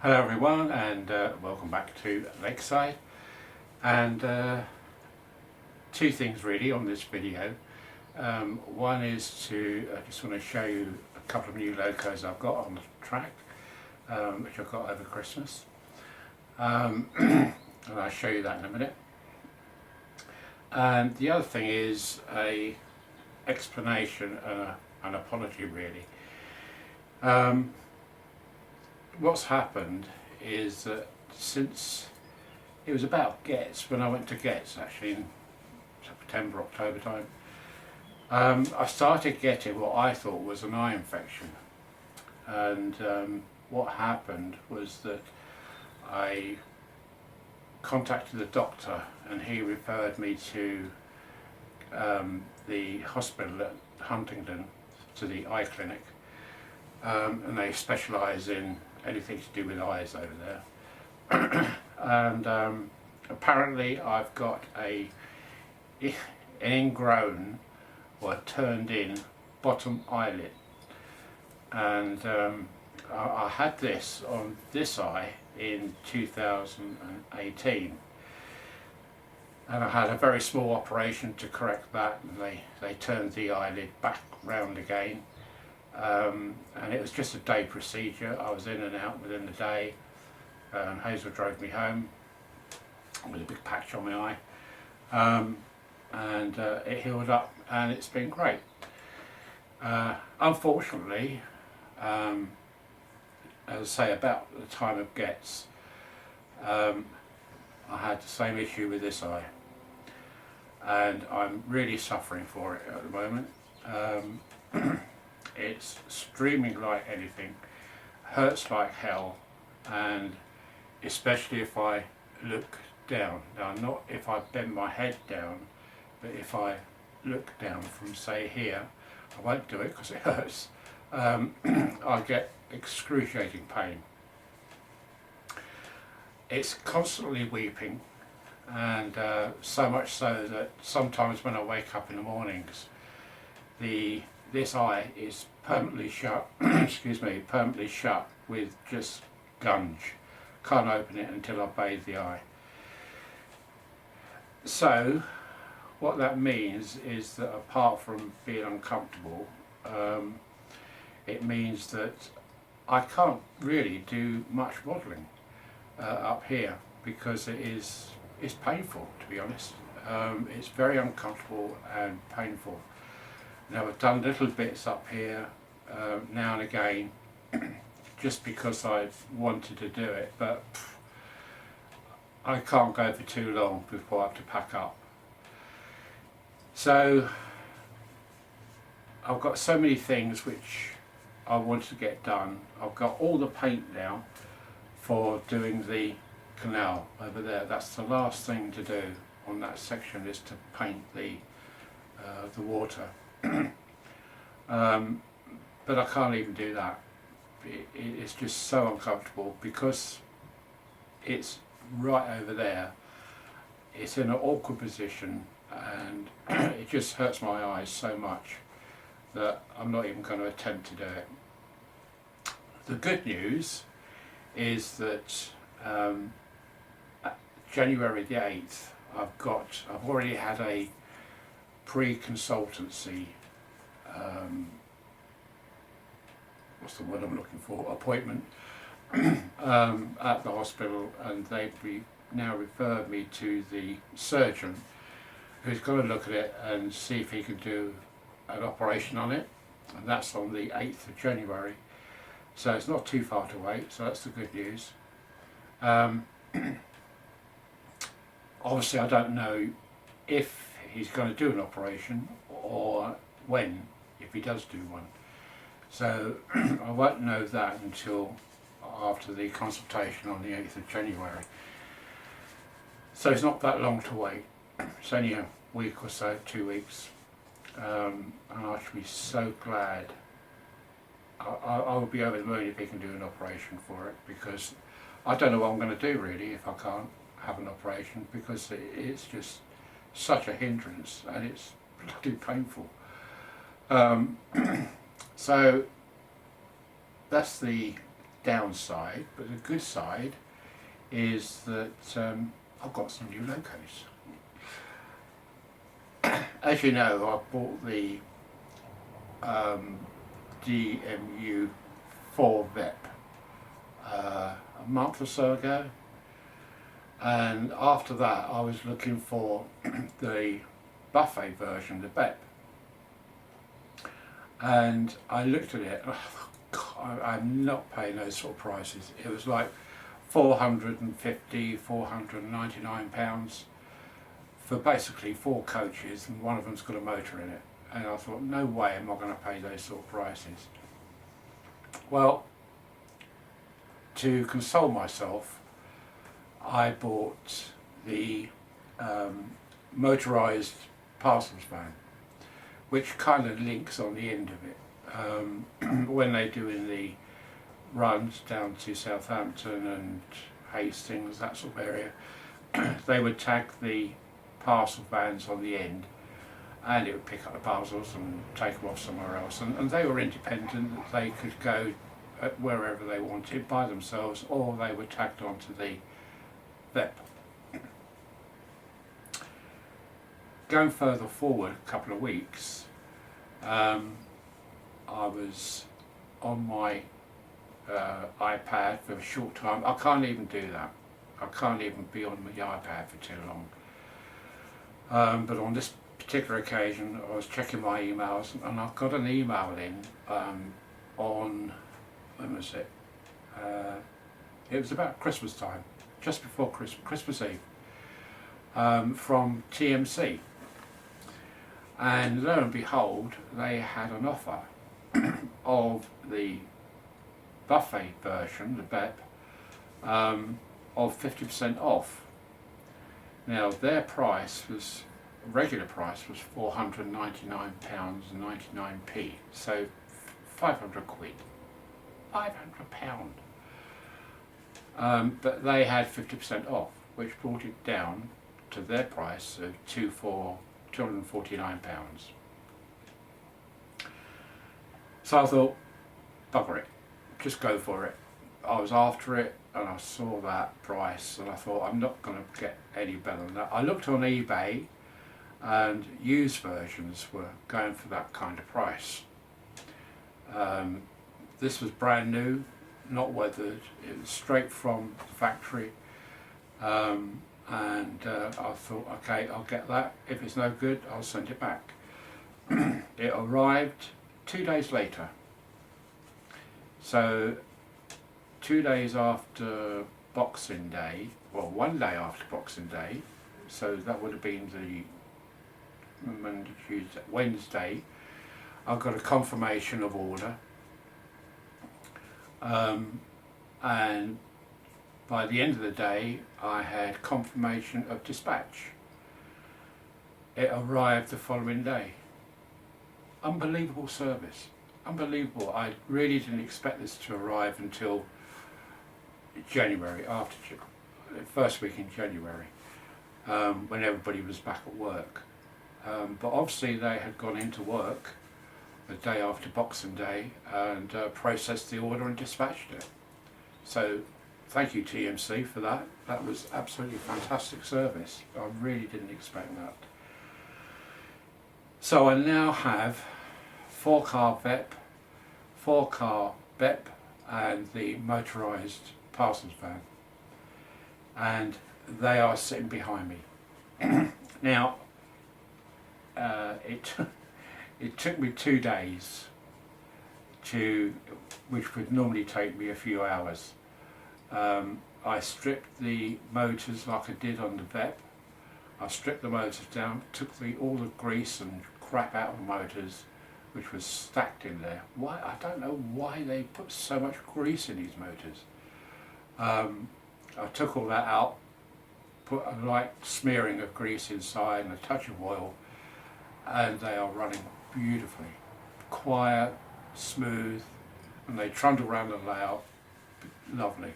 Hello everyone, and welcome back to Lakeside. And two things really on this video. One is I just want to show you a couple of new locos I've got on the track, which I got over Christmas, and I'll show you that in a minute. And the other thing is a explanation and an apology really. What's happened is that since it was about Getz, when I went to Getz actually in September, October time, I started getting what I thought was an eye infection. And what happened was that I contacted the doctor and he referred me to the hospital at Huntingdon, to the eye clinic, and they specialise in anything to do with eyes over there. And apparently I've got an ingrown or turned in bottom eyelid, and I had this on this eye in 2018, and I had a very small operation to correct that, and they turned the eyelid back round again. And it was just a day procedure. I was in and out within the day. Hazel drove me home with a big patch on my eye, and it healed up and it's been great. Unfortunately, as I say, about the time of Getz, I had the same issue with this eye, and I'm really suffering for it at the moment. It's streaming like anything, hurts like hell, and especially if I look down. Now, not if I bend my head down, but if I look down from, say, here, I won't do it because it hurts, I get excruciating pain. It's constantly weeping, and so much so that sometimes when I wake up in the mornings, this eye is permanently shut, excuse me, permanently shut with just gunge. Can't open it until I bathe the eye. So what that means is that apart from being uncomfortable, it means that I can't really do much modelling up here because it's painful, to be honest. It's very uncomfortable and painful. Now, I've done little bits up here now and again just because I've wanted to do it, but I can't go for too long before I have to pack up. So I've got so many things which I want to get done. I've got all the paint now for doing the canal over there. That's the last thing to do on that section, is to paint the water. But I can't even do that. It's just so uncomfortable because it's right over there. It's in an awkward position, and it just hurts my eyes so much that I'm not even going to attempt to do it. The good news is that January the 8th I've already had a pre-consultancy, what's the word I'm looking for, appointment at the hospital, and they've now referred me to the surgeon who's going to look at it and see if he can do an operation on it, and that's on the 8th of January, so it's not too far to wait, so that's the good news. Obviously I don't know if he's going to do an operation or when, if he does do one. So I won't know that until after the consultation on the 8th of January. So it's not that long to wait. It's only a week or so, 2 weeks. And I should be so glad. I will be over the moon if he can do an operation for it, because I don't know what I'm going to do really if I can't have an operation, because it's just such a hindrance and it's bloody painful. So that's the downside, but the good side is that I've got some new locos. As you know, I bought the DMU 4 VEP a month or so ago, and after that I was looking for the buffet version, the BEP, and I looked at it. I'm not paying those sort of prices. It was like £450, £499 for basically 4 coaches, and one of them's got a motor in it. And I thought, no way am I going to pay those sort of prices. Well, to console myself, I bought the motorised parcels van, which kind of links on the end of it. When they do in the runs down to Southampton and Hastings, that sort of area, they would tag the parcel vans on the end, and it would pick up the parcels and take them off somewhere else, and they were independent. They could go wherever they wanted by themselves, or they were tagged onto the VEP. Going further forward a couple of weeks, I was on my iPad for a short time. I can't even do that. I can't even be on my iPad for too long. But on this particular occasion, I was checking my emails, and I got an email in on, when was it? It was about Christmas time, just before Christmas Eve, from TMC. And lo and behold, they had an offer of the buffet version, the BEP, of 50% off. Now their price was, regular price was £499.99, so 500 quid, £500. But they had 50% off, which brought it down to their price of £249. So I thought, bugger it, just go for it. I was after it, and I saw that price, and I thought, I'm not going to get any better than that. I looked on eBay, and used versions were going for that kind of price. This was brand new, not weathered. It was straight from the factory, and I thought, okay, I'll get that. If it's no good, I'll send it back. It arrived 2 days later. So 2 days after Boxing Day, well, 1 day after Boxing Day, so that would have been the Monday, Tuesday, Wednesday, I got a confirmation of order, and by the end of the day I had confirmation of dispatch. It arrived the following day. Unbelievable service, unbelievable. I really didn't expect this to arrive until January, after first week in January, when everybody was back at work. But obviously they had gone into work the day after Boxing Day and processed the order and dispatched it. So thank you TMC for that. That was absolutely fantastic service. I really didn't expect that. So I now have 4-car VEP, 4-car BEP, and the motorised parcels van, and they are sitting behind me. Now it took me 2 days which would normally take me a few hours. I stripped the motors like I did on the VEP. I stripped the motors down, took all the grease and crap out of the motors, which was stacked in there. Why? I don't know why they put so much grease in these motors. I took all that out, put a light smearing of grease inside and a touch of oil, and they are running beautifully. Quiet, smooth, and they trundle around the layout, lovely.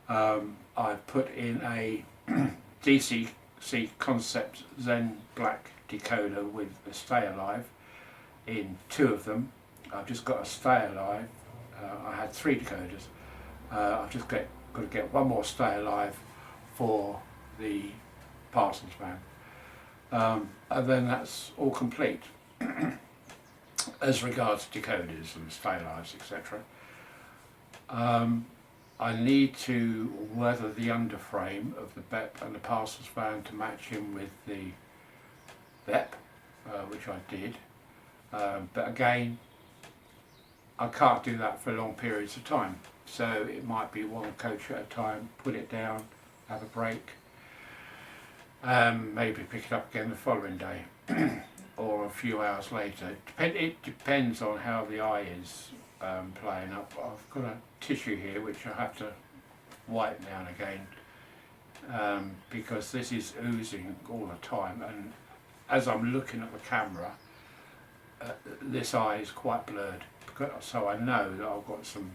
I've put in a DCC Concept Zen Black decoder with a Stay Alive in 2 of them. I've just got a Stay Alive. I had 3 decoders. I've just got to get one more stay alive for the parcels van, and then that's all complete as regards decoders and stay alives, etc. I need to weather the underframe of the BEP and the parcels van to match in with the BEP, which I did, but again I can't do that for long periods of time, so it might be one coach at a time, put it down, have a break, maybe pick it up again the following day or a few hours later. It depends on how the eye is playing up. I've got a tissue here which I have to wipe now and again, because this is oozing all the time, and as I'm looking at the camera, this eye is quite blurred, so I know that I've got some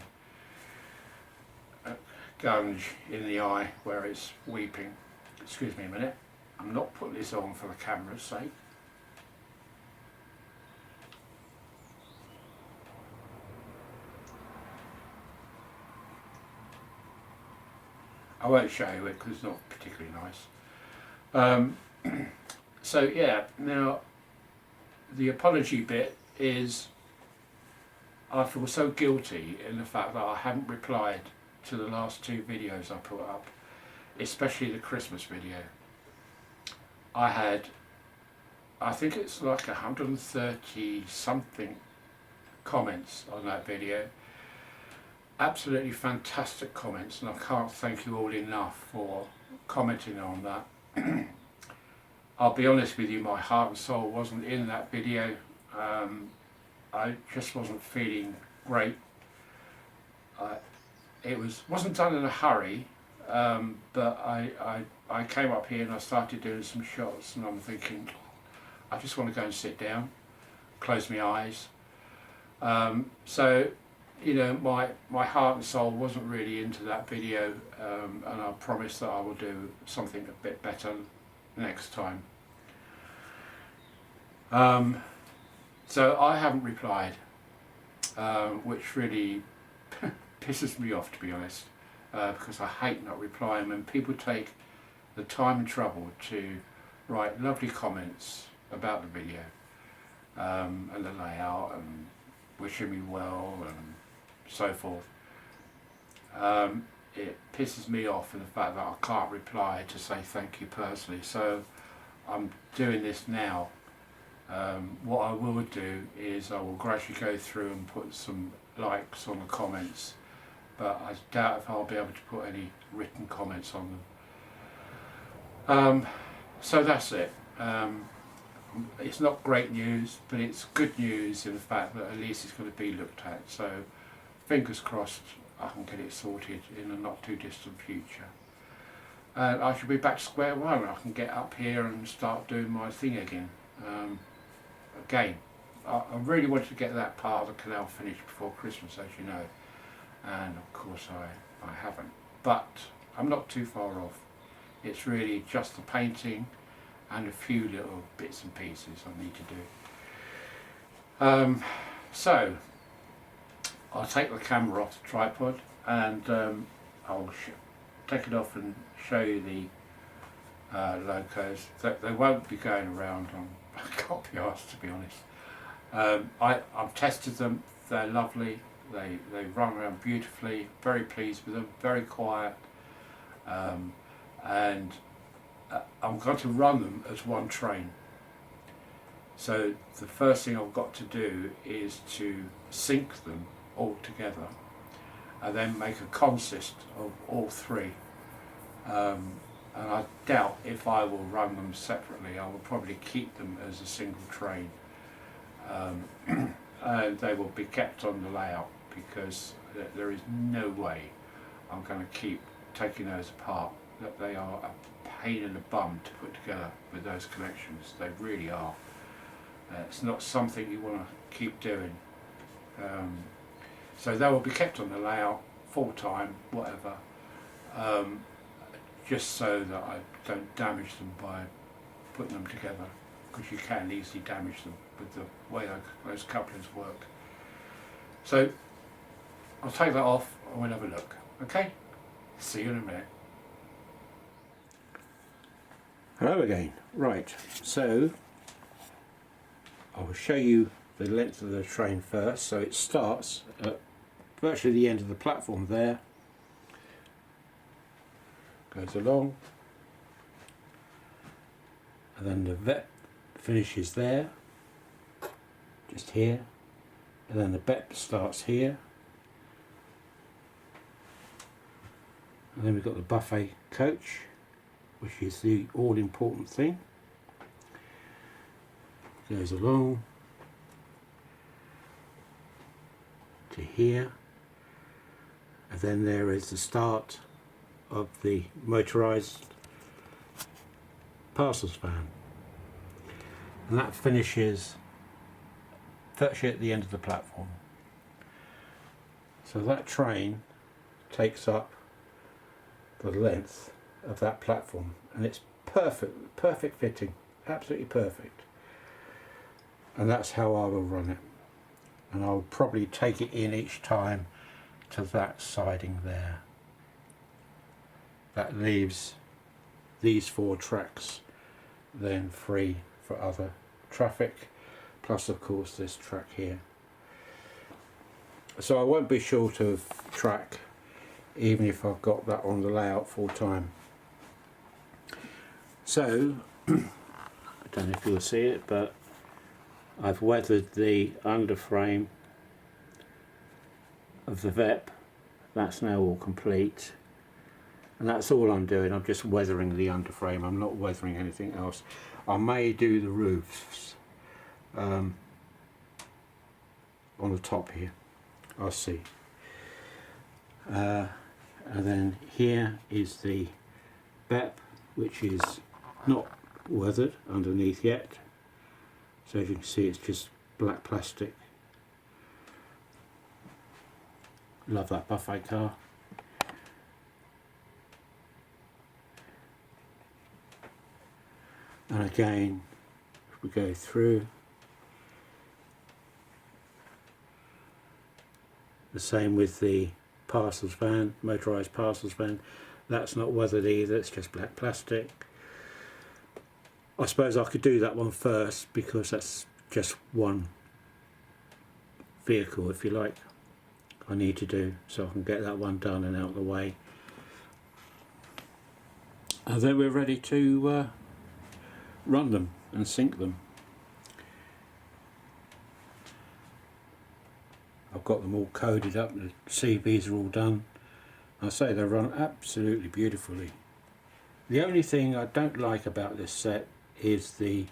gunge in the eye where it's weeping. Excuse me a minute, I'm not putting this on for the camera's sake. I won't show you it because it's not particularly nice. So yeah, now the apology bit is, I feel so guilty in the fact that I haven't replied to the last 2 videos I put up, especially the Christmas video. I think it's like 130 something comments on that video. Absolutely fantastic comments, and I can't thank you all enough for commenting on that. I'll be honest with you, my heart and soul wasn't in that video. I just wasn't feeling great. It wasn't done in a hurry, but I came up here and I started doing some shots, and I'm thinking, I just want to go and sit down, close my eyes. So, you know, my heart and soul wasn't really into that video, and I promise that I will do something a bit better next time. So I haven't replied, which really pisses me off, to be honest, because I hate not replying when people take the time and trouble to write lovely comments about the video, and the layout, and wishing me well and so forth. It pisses me off in the fact that I can't reply to say thank you personally, so I'm doing this now. What I will do is I will gradually go through and put some likes on the comments, but I doubt if I'll be able to put any written comments on them. So that's it. It's not great news, but it's good news in the fact that at least it's going to be looked at, so fingers crossed I can get it sorted in a not too distant future. And I should be back to square one. I can get up here and start doing my thing again. Again, I really wanted to get that part of the canal finished before Christmas, as you know, and of course I haven't, but I'm not too far off. It's really just the painting and a few little bits and pieces I need to do. So I'll take the camera off the tripod, and I'll take it off and show you the locos. They won't be going around on, I can't be asked, to be honest. I've tested them, they're lovely, they run around beautifully, very pleased with them, very quiet, and I'm going to run them as one train. So the first thing I've got to do is to sync them all together and then make a consist of all 3. And I doubt if I will run them separately. I will probably keep them as a single train, and they will be kept on the layout, because there is no way I'm going to keep taking those apart. That they are a pain in the bum to put together with those connections. They really are. It's not something you want to keep doing. So they will be kept on the layout full time, whatever, just so that I don't damage them by putting them together, because you can easily damage them with the way those couplings work. So I'll take that off and we'll have a look. Okay, see you in a minute. Hello again. Right, so I will show you the length of the train first. So it starts at virtually the end of the platform there, goes along, and then the VEP finishes there, just here, and then the BEP starts here, and then we've got the buffet coach, which is the all important thing. Goes along to here, and then there is the start of the motorised parcels van, and that finishes virtually at the end of the platform. So that train takes up the length of that platform, and it's perfect fitting, absolutely perfect. And that's how I will run it, and I'll probably take it in each time to that siding there. That leaves these 4 tracks then free for other traffic, plus of course this track here. So I won't be short of track even if I've got that on the layout full time. So I don't know if you'll see it, but I've weathered the underframe of the VEP. That's now all complete, and that's all I'm doing. I'm just weathering the underframe. I'm not weathering anything else. I may do the roofs on the top here, I'll see. And then here is the BEP, which is not weathered underneath yet. So as you can see, it's just black plastic. Love that buffet car. And again, if we go through, the same with the parcels van, motorised parcels van. That's not weathered either, it's just black plastic. I suppose I could do that one first because that's just one vehicle, if you like, I need to do, so I can get that one done and out of the way. And then we're ready to run them and sync them. I've got them all coded up, the CVs are all done. I say they run absolutely beautifully. The only thing I don't like about this set is the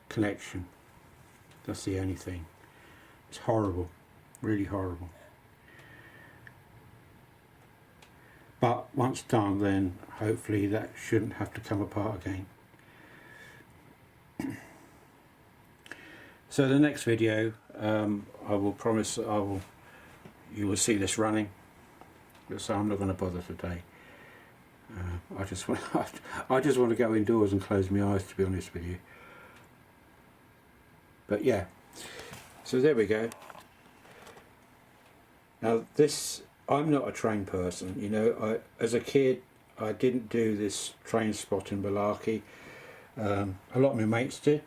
connection. That's the only thing. It's horrible, really horrible. But once done, then hopefully that shouldn't have to come apart again. So the next video, I will promise that you will see this running. So I'm not going to bother today. I just want to go indoors and close my eyes, to be honest with you. But yeah, so there we go. Now this, I'm not a train person, you know. As a kid I didn't do this train spotting malarkey. A lot of my mates did.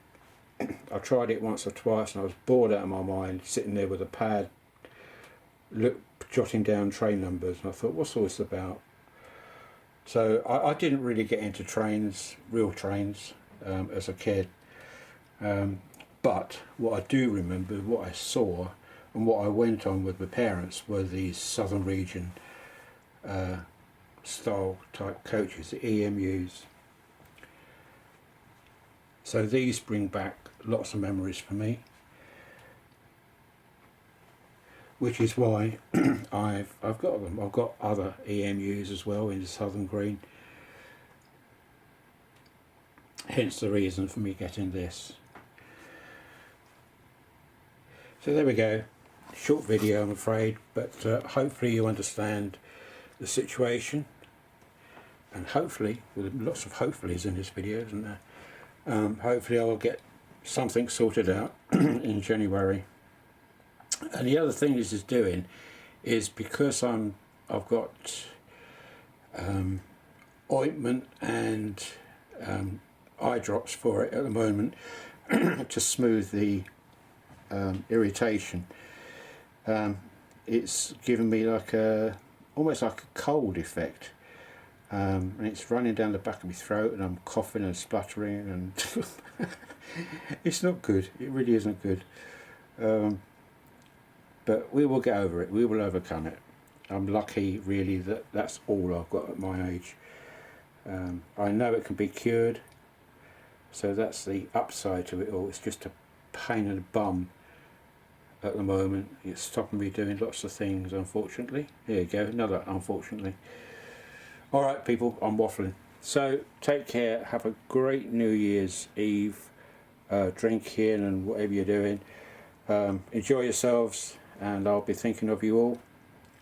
I tried it once or twice and I was bored out of my mind, sitting there with a pad jotting down train numbers, and I thought, what's all this about? So I didn't really get into trains, real trains, as a kid. But what I do remember, what I saw and what I went on with my parents were these Southern Region style type coaches, the EMUs. So these bring back lots of memories for me, which is why I've got them. I've got other EMUs as well in the Southern Green, hence the reason for me getting this. So there we go, short video I'm afraid, but hopefully you understand the situation, and hopefully, with lots of hopefullys in this video, isn't there? Hopefully I will get something sorted out in January. And the other thing this is doing is, because I've got ointment and eye drops for it at the moment to smooth the irritation. It's given me like almost like a cold effect, and it's running down the back of my throat, and I'm coughing and spluttering, and it's not good. It really isn't good. But we will get over it. We will overcome it. I'm lucky, really, that that's all I've got at my age. I know it can be cured, so that's the upside to it all. It's just a pain in the bum at the moment. It's stopping me doing lots of things, unfortunately. There you go, another unfortunately. Alright people, I'm waffling. So take care, have a great New Year's Eve, drinking and whatever you're doing. Enjoy yourselves, and I'll be thinking of you all,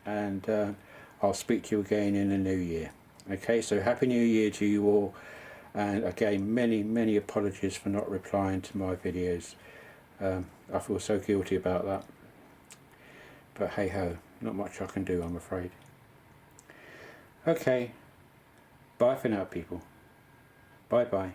and I'll speak to you again in the new year. Okay, so Happy New Year to you all, and again many apologies for not replying to my videos. I feel so guilty about that, but hey ho, not much I can do, I'm afraid. Okay, bye for now people, bye bye.